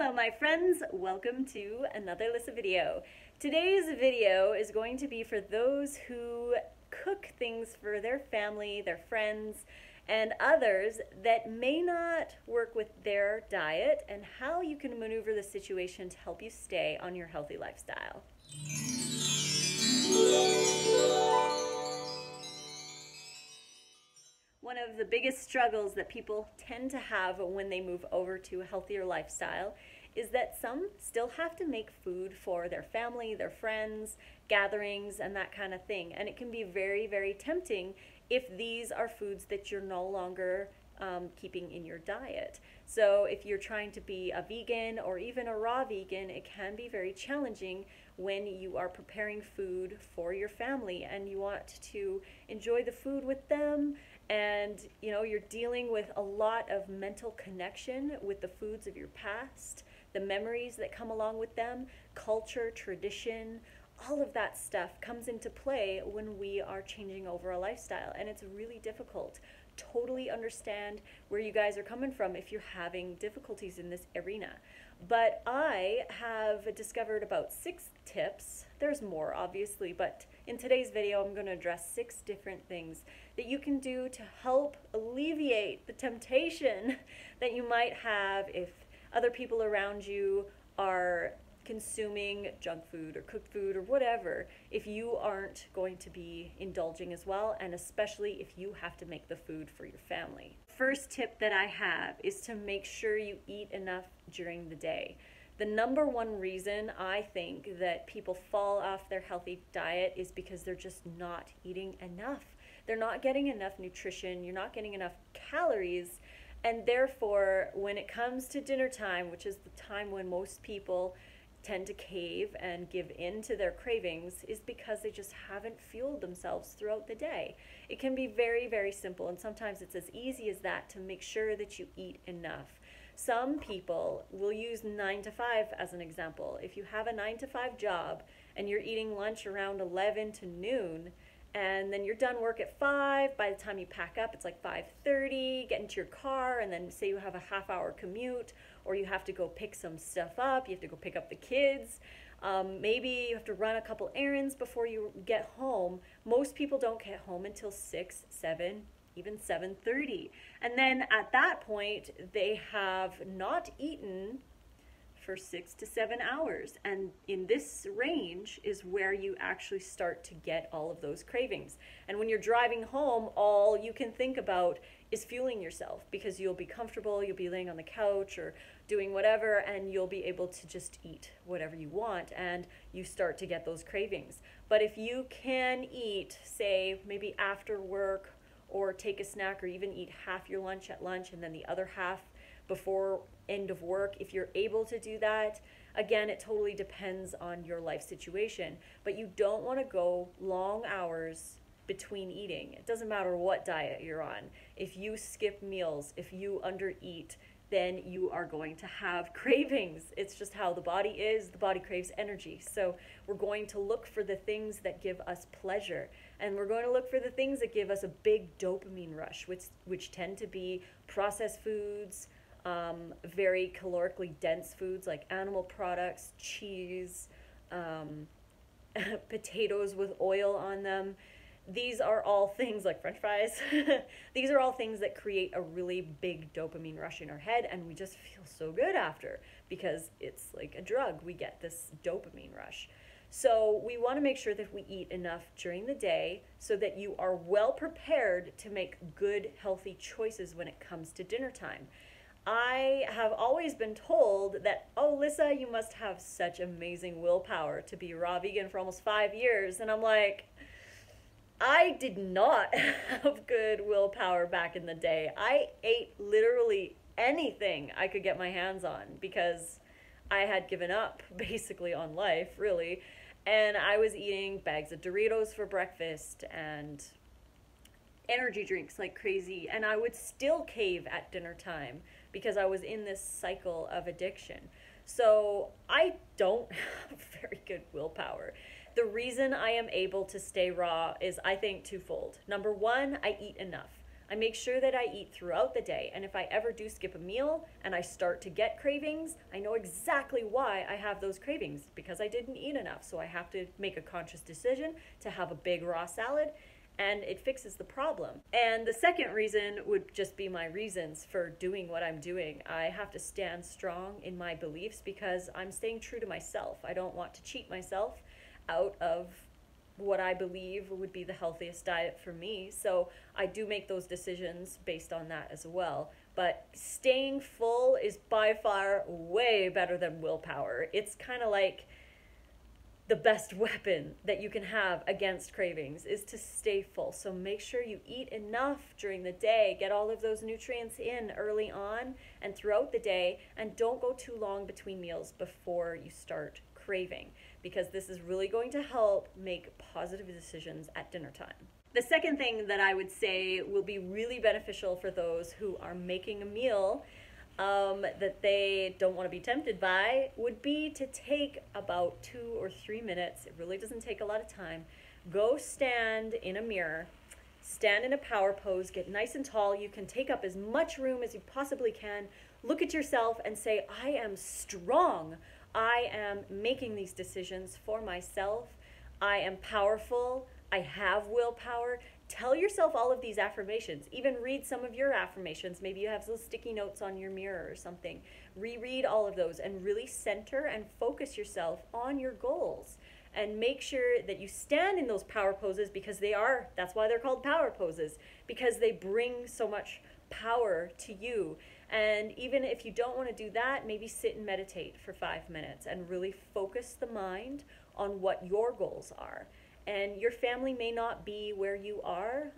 Hello my friends, welcome to another Lissa video. Today's video is going to be for those who cook things for their family, their friends, and others that may not work with their diet, and how you can maneuver the situation to help you stay on your healthy lifestyle. One of the biggest struggles that people tend to have when they move over to a healthier lifestyle is that some still have to make food for their family, their friends, gatherings, and that kind of thing. And it can be very, very tempting if these are foods that you're no longer keeping in your diet. So if you're trying to be a vegan or even a raw vegan, it can be very challenging when you are preparing food for your family and you want to enjoy the food with them, and you're dealing with a lot of mental connection with the foods of your past, the memories that come along with them, culture, tradition. All of that stuff comes into play when we are changing over a lifestyle, and it's really difficult. Totally understand where you guys are coming from if you're having difficulties in this arena. But I have discovered about 6 tips. There's more obviously, but in today's video I'm going to address 6 different things that you can do to help alleviate the temptation that you might have if other people around you are consuming junk food or cooked food or whatever, if you aren't going to be indulging as well, and especially if you have to make the food for your family. First tip that I have is to make sure you eat enough during the day. The number one reason I think that people fall off their healthy diet is because they're just not eating enough. They're not getting enough nutrition, you're not getting enough calories, and therefore when it comes to dinner time, which is the time when most people tend to cave and give in to their cravings, is because they just haven't fueled themselves throughout the day. It can be very, very simple, and sometimes it's as easy as that to make sure that you eat enough. Some people will use 9 to 5 as an example. If you have a 9 to 5 job and you're eating lunch around 11 to noon, and then you're done work at 5, by the time you pack up it's like 5:30, get into your car, and then say you have a half-hour commute, or you have to go pick some stuff up, you have to go pick up the kids, maybe you have to run a couple errands before you get home. Most people don't get home until 6, 7, even 7:30, and then at that point they have not eaten for 6 to 7 hours, and in this range is where you actually start to get all of those cravings. And when you're driving home, all you can think about is fueling yourself, because you'll be comfortable, you'll be laying on the couch or doing whatever, and you'll be able to just eat whatever you want, and you start to get those cravings. But if you can eat, say maybe after work, or take a snack, or even eat half your lunch at lunch and then the other half before end of work, if you're able to do that, again, it totally depends on your life situation, but you don't want to go long hours between eating. It doesn't matter what diet you're on. If you skip meals, if you undereat, then you are going to have cravings. It's just how the body is. The body craves energy. So we're going to look for the things that give us pleasure, and we're going to look for the things that give us a big dopamine rush, which tend to be processed foods, very calorically dense foods like animal products, cheese, potatoes with oil on them. These are all things like French fries. These are all things that create a really big dopamine rush in our head, and we just feel so good after, because it's like a drug. We get this dopamine rush. So we want to make sure that we eat enough during the day so that you are well prepared to make good, healthy choices when it comes to dinner time. I have always been told that, oh, Lissa, you must have such amazing willpower to be raw vegan for almost 5 years. And I'm like, I did not have good willpower back in the day. I ate literally anything I could get my hands on because I had given up basically on life, really. And I was eating bags of Doritos for breakfast and energy drinks like crazy, and I would still cave at dinner time because I was in this cycle of addiction. So I don't have very good willpower. The reason I am able to stay raw is, I think, twofold. Number one, I eat enough. I make sure that I eat throughout the day. And if I ever do skip a meal and I start to get cravings, I know exactly why I have those cravings, because I didn't eat enough. So I have to make a conscious decision to have a big raw salad, and it fixes the problem. And the second reason would just be my reasons for doing what I'm doing. I have to stand strong in my beliefs because I'm staying true to myself. I don't want to cheat myself out of what I believe would be the healthiest diet for me. So I do make those decisions based on that as well. But staying full is by far way better than willpower. It's kind of like the best weapon that you can have against cravings is to stay full. So make sure you eat enough during the day, get all of those nutrients in early on and throughout the day, and don't go too long between meals before you start craving, because this is really going to help make positive decisions at dinner time. The second thing that I would say will be really beneficial for those who are making a meal that they don't want to be tempted by would be to take about 2 or 3 minutes. It really doesn't take a lot of time. Go stand in a mirror, stand in a power pose, get nice and tall. You can take up as much room as you possibly can. Look at yourself and say, I am strong. I am making these decisions for myself. I am powerful. I have willpower. Tell yourself all of these affirmations. Even read some of your affirmations. Maybe you have those sticky notes on your mirror or something. Reread all of those and really center and focus yourself on your goals. And make sure that you stand in those power poses, because that's why they're called power poses, because they bring so much power to you. And even if you don't want to do that, maybe sit and meditate for 5 minutes and really focus the mind on what your goals are. And your family may not be where you are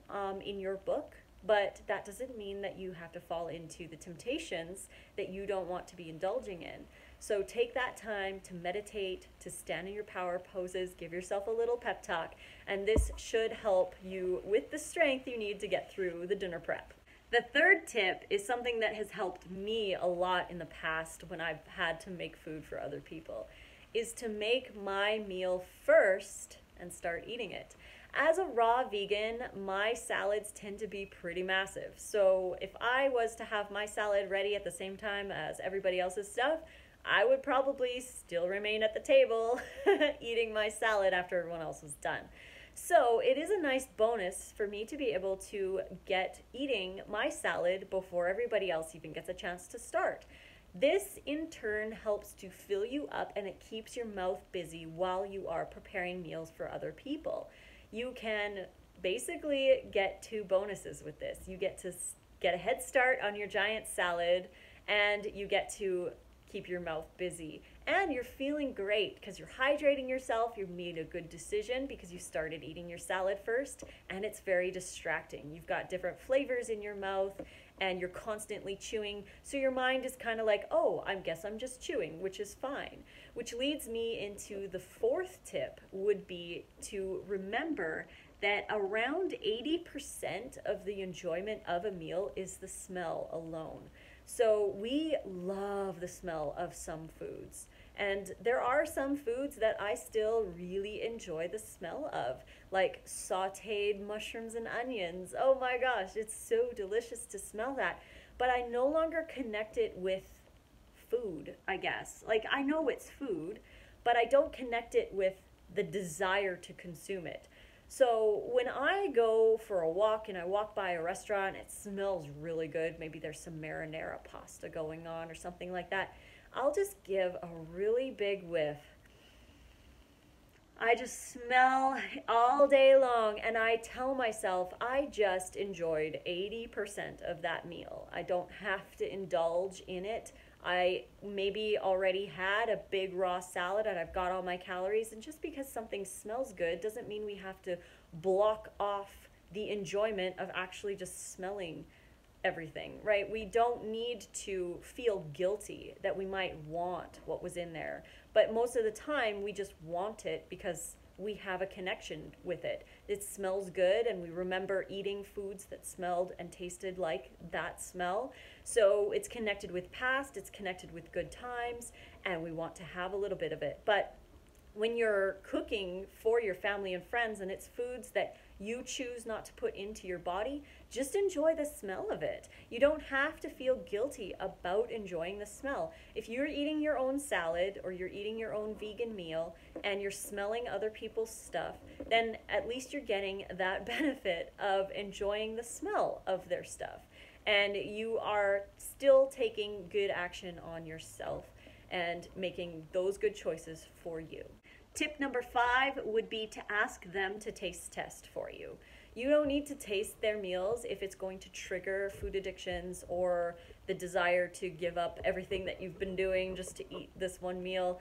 in your book, but that doesn't mean that you have to fall into the temptations that you don't want to be indulging in. So take that time to meditate, to stand in your power poses, give yourself a little pep talk, and this should help you with the strength you need to get through the dinner prep. The third tip is something that has helped me a lot in the past when I've had to make food for other people, is to make my meal first and start eating it. As a raw vegan, my salads tend to be pretty massive. So if I was to have my salad ready at the same time as everybody else's stuff, I would probably still remain at the table eating my salad after everyone else was done. So it is a nice bonus for me to be able to get eating my salad before everybody else even gets a chance to start. This in turn helps to fill you up, and it keeps your mouth busy while you are preparing meals for other people. You can basically get 2 bonuses with this. You get to get a head start on your giant salad, and you get to keep your mouth busy. And you're feeling great because you're hydrating yourself. You made a good decision because you started eating your salad first, and it's very distracting. You've got different flavors in your mouth, and you're constantly chewing. So your mind is kind of like, oh, I guess I'm just chewing, which is fine. Which leads me into the 4th tip, would be to remember that around 80% of the enjoyment of a meal is the smell alone. So we love the smell of some foods. And there are some foods that I still really enjoy the smell of, like sauteed mushrooms and onions. Oh my gosh, it's so delicious to smell that. But I no longer connect it with food, I guess. Like, I know it's food, but I don't connect it with the desire to consume it. So when I go for a walk and I walk by a restaurant, it smells really good. Maybe there's some marinara pasta going on or something like that. I'll just give a really big whiff. I just smell all day long, and I tell myself I just enjoyed 80% of that meal. I don't have to indulge in it. I maybe already had a big raw salad and I've got all my calories, and just because something smells good doesn't mean we have to block off the enjoyment of actually just smelling everything, right? We don't need to feel guilty that we might want what was in there, but most of the time we just want it because we have a connection with it. It smells good, and we remember eating foods that smelled and tasted like that smell. So it's connected with past, it's connected with good times, and we want to have a little bit of it. But when you're cooking for your family and friends and it's foods that you choose not to put into your body, just enjoy the smell of it. You don't have to feel guilty about enjoying the smell. If you're eating your own salad or you're eating your own vegan meal and you're smelling other people's stuff, then at least you're getting that benefit of enjoying the smell of their stuff. And you are still taking good action on yourself and making those good choices for you. Tip number 5 would be to ask them to taste test for you. You don't need to taste their meals if it's going to trigger food addictions or the desire to give up everything that you've been doing just to eat this one meal.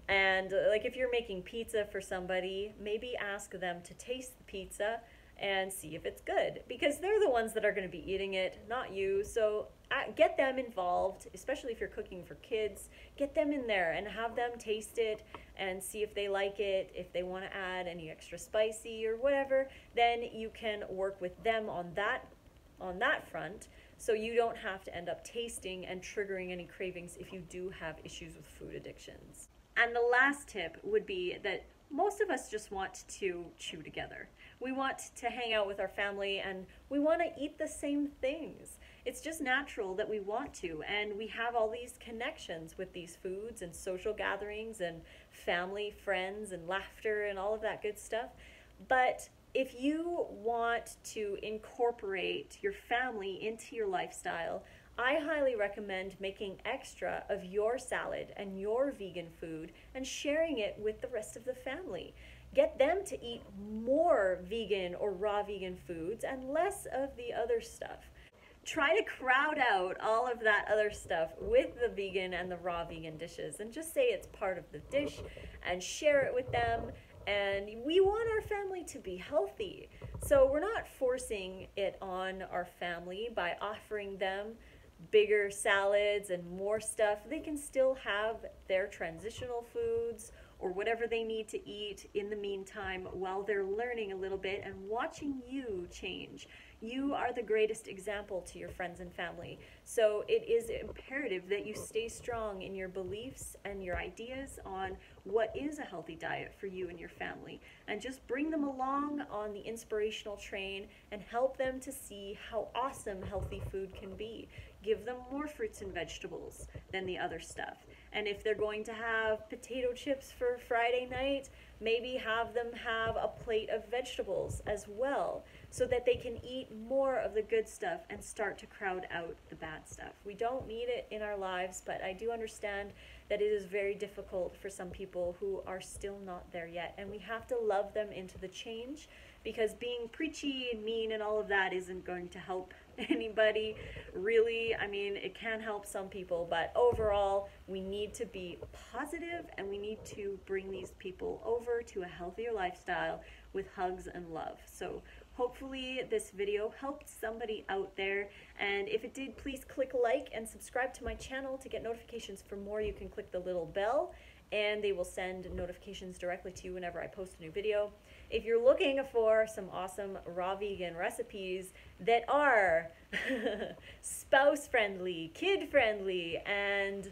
And like if you're making pizza for somebody, maybe ask them to taste the pizza and see if it's good, because they're the ones that are going to be eating it, not you. So get them involved, especially if you're cooking for kids. Get them in there and have them taste it and see if they like it. If they want to add any extra spicy or whatever, then you can work with them on that front, so you don't have to end up tasting and triggering any cravings if you do have issues with food addictions. And the last tip would be that most of us just want to chew together. We want to hang out with our family and we want to eat the same things. It's just natural that we want to, and we have all these connections with these foods and social gatherings and family, friends, and laughter and all of that good stuff. But if you want to incorporate your family into your lifestyle, I highly recommend making extra of your salad and your vegan food and sharing it with the rest of the family. Get them to eat more vegan or raw vegan foods and less of the other stuff. Try to crowd out all of that other stuff with the vegan and the raw vegan dishes and just say it's part of the dish and share it with them. And we want our family to be healthy. So we're not forcing it on our family by offering them bigger salads and more stuff. They can still have their transitional foods or whatever they need to eat in the meantime while they're learning a little bit and watching you change. You are the greatest example to your friends and family. So it is imperative that you stay strong in your beliefs and your ideas on what is a healthy diet for you and your family. And just bring them along on the inspirational train and help them to see how awesome healthy food can be. Give them more fruits and vegetables than the other stuff. And if they're going to have potato chips for Friday night, maybe have them have a plate of vegetables as well, so that they can eat more of the good stuff and start to crowd out the bad stuff. We don't need it in our lives, but I do understand that it is very difficult for some people who are still not there yet, and we have to love them into the change, because being preachy and mean and all of that isn't going to help anybody, really. I mean, it can help some people, but overall, we need to be positive and we need to bring these people over to a healthier lifestyle with hugs and love. So hopefully this video helped somebody out there, and if it did, please click like and subscribe to my channel to get notifications for more. You can click the little bell and they will send notifications directly to you whenever I post a new video. If you're looking for some awesome raw vegan recipes that are spouse-friendly, kid-friendly, and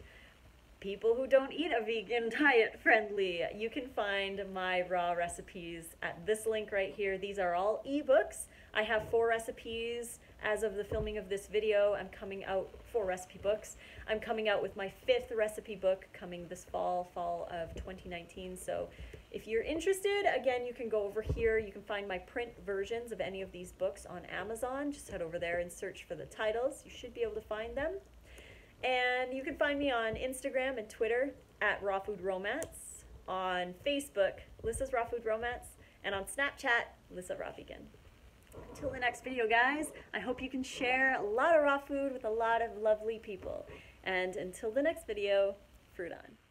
people who don't eat a vegan diet friendly, you can find my raw recipes at this link right here. These are all ebooks. I have 4 recipes as of the filming of this video. I'm coming out 4 recipe books. I'm coming out with my 5th recipe book coming this fall of 2019. So if you're interested, again, you can go over here. You can find my print versions of any of these books on Amazon. Just head over there and search for the titles. You should be able to find them. And you can find me on Instagram and Twitter at Raw Food Romance, on Facebook, Lissa's Raw Food Romance, and on Snapchat, Lissa Raw Vegan. Until the next video, guys, I hope you can share a lot of raw food with a lot of lovely people. And until the next video, fruit on.